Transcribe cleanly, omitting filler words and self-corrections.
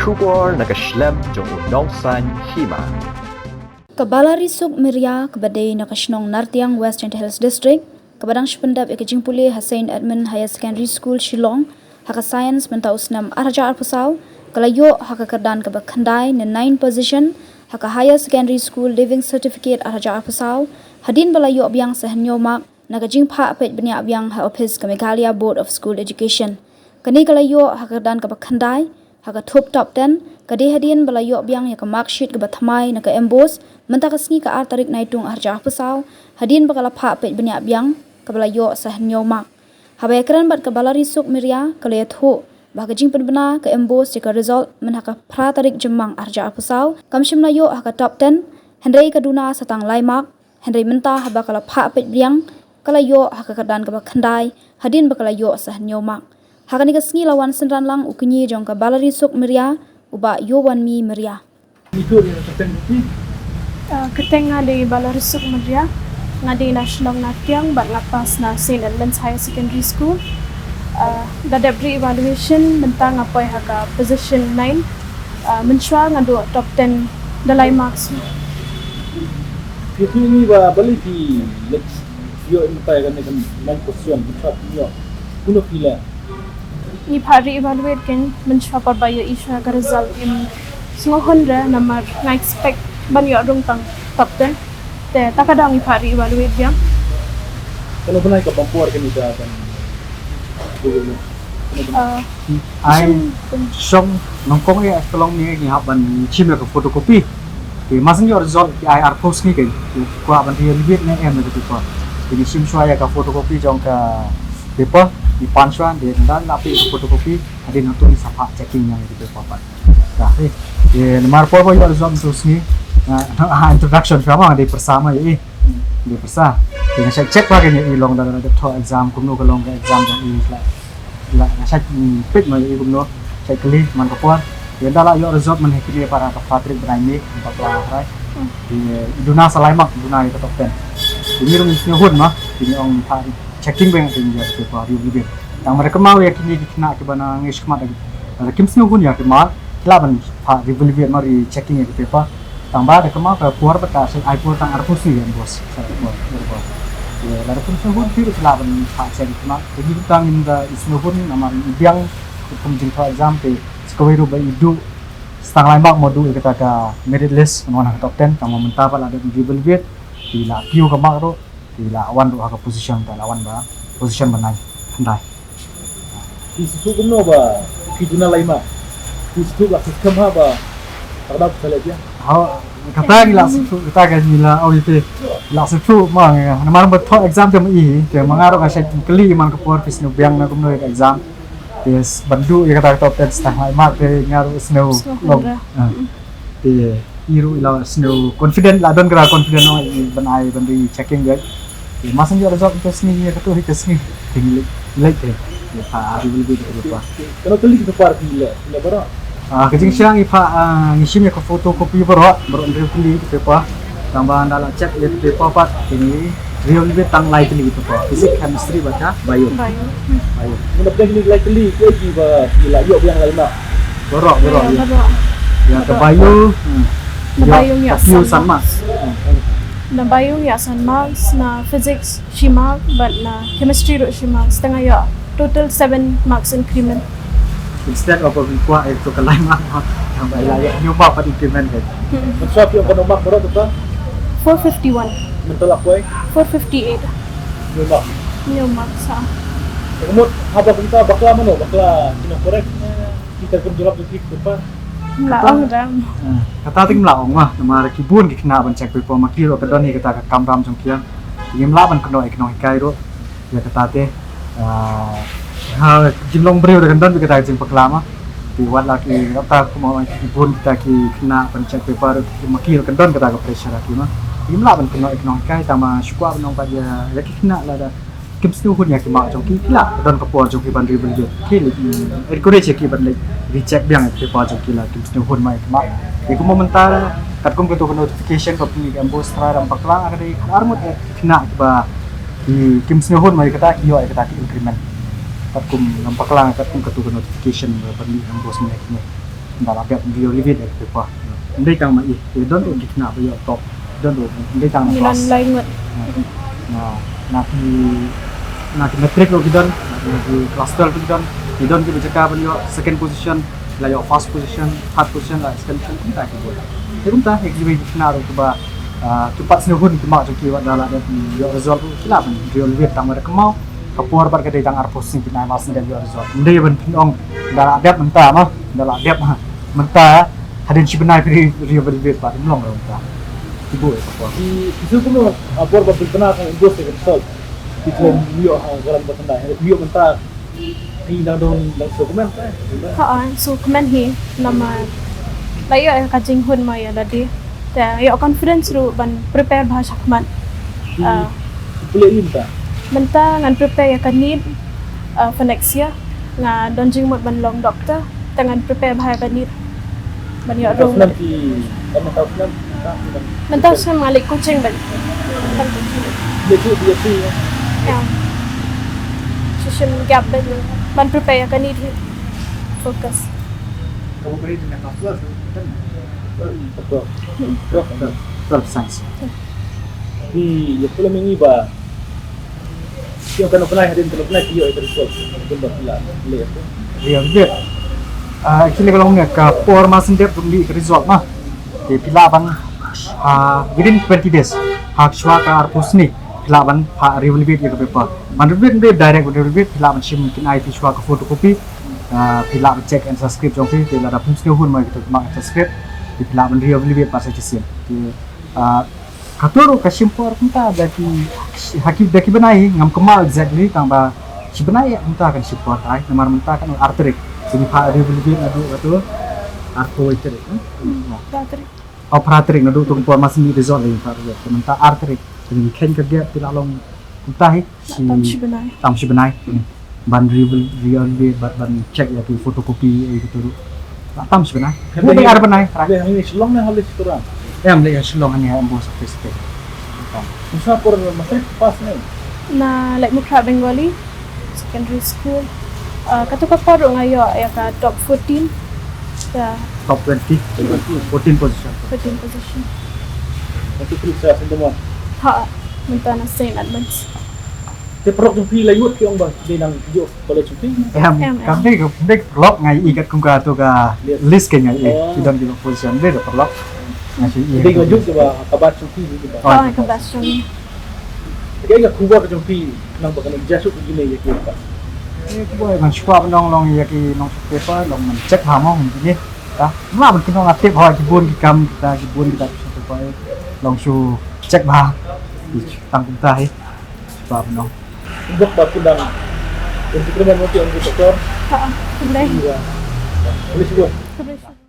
Shubor nakaslem jong unong san hima. Kabalari suk Miria kabadai nakashnong Nartiang Western Hills District, kabadang Shpendap ikajing puli Hussein Edmund Higher Secondary School Shillong, haka science mentaus nam arja arpusaw, kalayo haka kardan kabakhandai na 9 position, haka Higher Secondary School Living Certificate arja arpusaw, hadin balayo abyang sa hanyomak, nakajing pa apet banya abyang ha office ka Meghalaya Board of School Education. Kani kalayo haka kardan kabakhandai, haka top 10, kadi hadian balayo abyang ya ka mark sheet ka bathamay naka emboss, mentakasngi ka artarik naitung arja arpusaw, hadin bakala pa apet banya abyang kabalayo sa hanyomak. Habay karan bat kabalari suk Miria kalayat ho, bagajing penbena ka emboss jika result menhaka pratarik jemang arja arpusaw, kamshim layo haka top 10, hendrai kaduna satang laimak, hendrai mentah haba kala pa apet biang, kalayo haka kardan kabakhandai, hadin bakalayo sa hanyomak. Haka ni kasngi lawan senran lang ukunyi jong kabalari suk Miria, uba yowan mi Miria. Itu dia keteng Keteng nga di Balarisuk Madria, nga di National Natyang, bat ngapas na St. Edmunds Higher Secondary School. Dadabri evaluation bentang apoy haka position 9, mensua nga do top 10 dalai marks. Itu ini balik di next year ini kan main position besar dia. Kuno pila. Ni pari evaluate kan mensua parbayo isha ka result in sungohon ra namar nga expect banyo rung tang top 10. Te takadang ipari evaluate dia. Kalau benar ke pampuar kan itu akan. Ai song nongkong ya tolong ni haban chim la photocopy thì masing yo result ki ai post ni ke kwa ban dia libet ne em de paper ini sim shwaya ka photocopy jong ka paper di panchuan de dan api photocopy ada natu ni sapa checking yang di paper dah ni nomor po yo result tu ni introduction sama ada bersama ya di persa dengan saya cek lagi ni ilong dalam ada to exam kumno kalong ka exam jong la saya pit ma kumno saya kali man kapuan ya dala yo result man hekili para ka Patrick Braimik 14 rai di duna salaimak duna itu top 10 ini rum nyuhun mah ini ong checking bang ini ya paper review yang mereka mau ya kini dikena ke bana ngish kemat lagi ada kim nyuhun ya kemal laban pa review mari checking ya paper tambah ada kemal ke puar beta sing iPhone tang arpusi ya bos satu puar ya lalu kim nyuhun itu laban pa check kemal jadi tang inda isnyuhun nama biang kumjing to exam pe Kawiro ba idu stang laimak modu kita ka merit list nona top 10 kamo mentapal ada dribble bit bila piu ka makro bila awan do ka position ba lawan ba position banai handai Isu kumno ba kiduna laima. Isu ba sistem ba. Kada pala dia. ha kata gila su kita ka nila awite la su ma namar ba to exam jam i te mangaro ka set kli man ka por pisno biang na kumno exam yes bandu ya kata top 10 setengah mak ke ngaru snow di iru ila snow confident la don kira confident no banai bandi checking guys di masang yo result itu sini ya ketu hitas ni tinggi like ya pa ari lebih apa Kalau kali kita par pila bara. kejing siang ipa ngisim ya ke fotokopi baru ndri kuli itu pa tambahan dalam cek ya itu pa ini real lebih tang lain gitu pa fisik chemistry baca bio Mudah-mudahan ini likely lagi ba ila yo yang laima. borok ya ke bio Nabayong ya Q San sama Nabayong ya San Marks na physics shima but na chemistry ro shima setengah ya total 7 marks increment. instead of kuah itu ke lain mah yang baik nyoba pada increment kan Mensua yang kono mak baro ta. 451, Mentolak koy. 458 Memang. new marks ha. Kemudian haba kita bakla mano bakla kina korek kita pun jawab detik depan. Laong ram. kata ting laong mah nama kibun kena ban cek pepo makiro ke doni kata kamram jongkian ingin laban keno ekonomi kairo ya kata teh jimlong beri udah kendon kita jing peklama buat lagi kata mau kibun kita kena ban cek pepo makiro kendon kata ke pressure lagi mah ingin laban keno ekonomi kai tama syukwa nong pada lagi kena lah kim stu hun ya ki ma jong ki la don ka por jong ki ban dribble je ki encourage ki ban le recheck biang ki por jong ki la kim stu hun mai ma iku momentar kat kum ke to notification ko pini am bostra ram pakla ka dei armut kena ba ki kim stu hun mai kata ki yo kata ki increment kat kum nam pakla kat kum ke to notification ban li am bos mai ki dalam dia video review dari apa ini kang mai don tu kita nak bayar top don tu ini kang Milan kelas lain ngot. nanti metrik lo kita nanti cluster tu kita don kita cakap bayar second position lah yo first position third position lah second position kita boleh tapi kita exhibit kita nak tu bah cepat senhun kemak cuki wak dalam dia result tu silap real review tang ada kemau kapur bar kedai tang arpos sing kita mas dan dia result dia ben pinong dalam adab mentah mah dalam adab mentah hadin si benai pri real review pak melong mentah ibu kapur Isu kuno apor ba pernah kan Indo se result. Itu bio garam batanda. Bio mentah di dong dokumen kan. So kemen hi nama layo kajing hun maya tadi. Ta yo confidence ru ban prepare bahasa keman. Boleh minta. Menta ngan prepare ya kanid for next year nga donjing mot ban long doctor tangan prepare bahasa kanid. Ban yo rong. Nanti kami tahu kan. Menta sem ngalik kucing ban. Dia tu Ya. Session gap ban prepare ya kanid fokus. kamu beri dengan kelas betul. self science Di ya pula mengiba. Yang kan pernah hadin pernah dia itu result. Jumpa pula. Lihat tu. real review actually kalau ni kapur mas sendiri beli result mah di pilaban within 20 days hak shwa ka arpus ni pilaban real review ya paper man review dia direct review pilaban sim mungkin IT shwa ka photocopy pilaban check and subscribe jong pi dia ada fungsi hun mai kita mak subscribe di pilaban real review pasal cisim di katoro ka simpor kunta daki hakib daki benai ngam kemal exactly kang ba si benai kunta kan simpor ai namar munta kan arterik jadi pak real review adu betul arterik Patri. operator na do tong mas ni result ni par ya munta arterik jadi ken ka dia pilalong kunta hi Tam si benai. tam si benai ban real ban check ya tu fotokopi gitu tam si benai bu ar benai Dia ini selong ni halis turun. em le silong ani am bos spesifik Usaha por masih pas ni. Na like Mukra Bengali secondary school. Katu kaparo ngayo ya ka top 14. Ya, top 20 14 position 14 position. Itu periksa semua. Ha, minta na St. Edmunds. Dia perok jumpi layut ke orang bah. Dia nang video kalau jumpi. em kami ke dek log ngai ikat kung ka to ka list ke ngai idon di position dia perlok ngasih Dia ngajuk ke bah kabar jumpi gitu bah. Oh, ka best from. Dia ingat kuba ke jumpi nang bakal jasuk begini ya kita.นี่ก็บ่มันชัวมันลองอยากน้องเปเปอร์ลองมันเช็คหาหมอมันนี่tá mà mình kinong aktif ho kibun kikam kita bisa supaya langsung cek bah tanggung tahi sebab no Untuk batu dan untuk kerja nanti orang doktor. Ha, boleh. Boleh juga. Boleh.